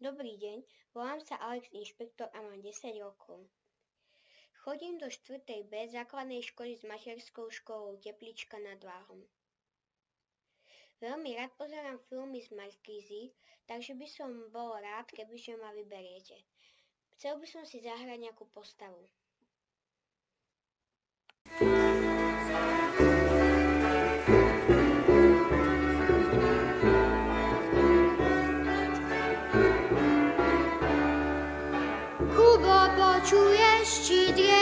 Dobrý deň, volám sa Alex Inšpektor a mám 10 rokov. Chodím do 4. B základnej školy s materskou školou Teplička nad Váhom. Veľmi rád pozerám filmy z Markízy, takže by som bol rád, kebyže ma vyberiete. Chcel by som si zahrať nejakú postavu. Kubo, počuješ, či drie